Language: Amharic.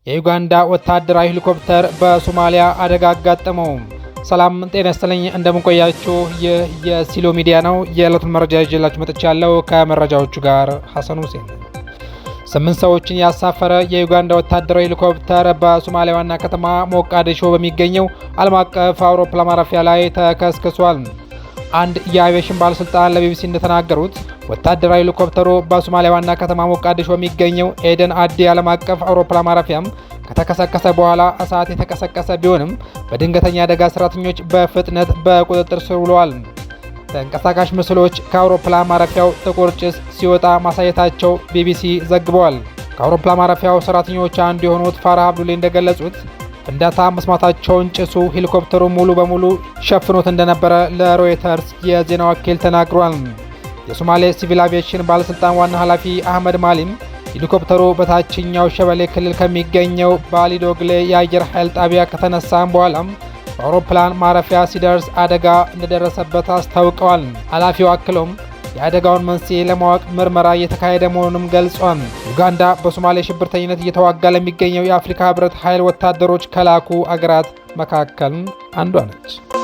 የዩጋንዳ ወታደራዊ ሄሊኮፕተር በሶማሊያ አደጋ አጋጠመው። ሰላም ጤና ይስጥልኝ፣ እንደምንቆያችሁ ይህ የሲሎ ሚዲያ ነው። የዕለቱን መረጃ ይዤላችሁ መጥቻለሁ። ከመረጃዎቹ ጋር ሐሰን ሁሴን። 8 ሰዎችን ያሳፈረ የዩጋንዳ ወታደራዊ ሄሊኮፕተር በሶማሊያ ዋና ከተማ ሞቃዲሾ በሚገኘው ዓለም አቀፍ አውሮፕላን ማረፊያ ላይ ተከስክሷል። አንድ የአቪዬሽን ባለስልጣን ለቢቢሲ እንደተናገሩት ወታደራዊ ሄሊኮፕተሩ በሶማሊያ ዋና ከተማ ሞቃዲሾ የሚገኘው ኤደን አዲ ዓለም አቀፍ አውሮፕላን ማረፊያም ከተከሰከሰ በኋላ እሳት የተቀሰቀሰ ቢሆንም በድንገተኛ አደጋ ሰራተኞች በፍጥነት በቁጥጥር ስር ውለዋል። ተንቀሳቃሽ ምስሎች ከአውሮፕላን ማረፊያው ጥቁር ጭስ ሲወጣ ማሳየታቸው ቢቢሲ ዘግበዋል። ከአውሮፕላን ማረፊያው ሰራተኞች አንዱ የሆኑት ፋራህ አብዱሌ እንደገለጹት ፍንዳታ መስማታቸውን ጭሱ ሄሊኮፕተሩ ሙሉ በሙሉ ሸፍኖት እንደነበረ ለሮይተርስ የዜና ወኪል ተናግሯል። የሶማሌ ሲቪል አቪዬሽን ባለስልጣን ዋና ኃላፊ አህመድ ማሊም ሄሊኮፕተሩ በታችኛው ሸበሌ ክልል ከሚገኘው ባሊዶግሌ የአየር ኃይል ጣቢያ ከተነሳም በኋላም በአውሮፕላን ማረፊያ ሲደርስ አደጋ እንደደረሰበት አስታውቀዋል። ኃላፊው አክሎም የአደጋውን መንስኤ ለማወቅ ምርመራ እየተካሄደ መሆኑንም ገልጿል። ዩጋንዳ በሶማሌ ሽብርተኝነት እየተዋጋ ለሚገኘው የአፍሪካ ህብረት ኃይል ወታደሮች ከላኩ አገራት መካከል አንዷ ነች።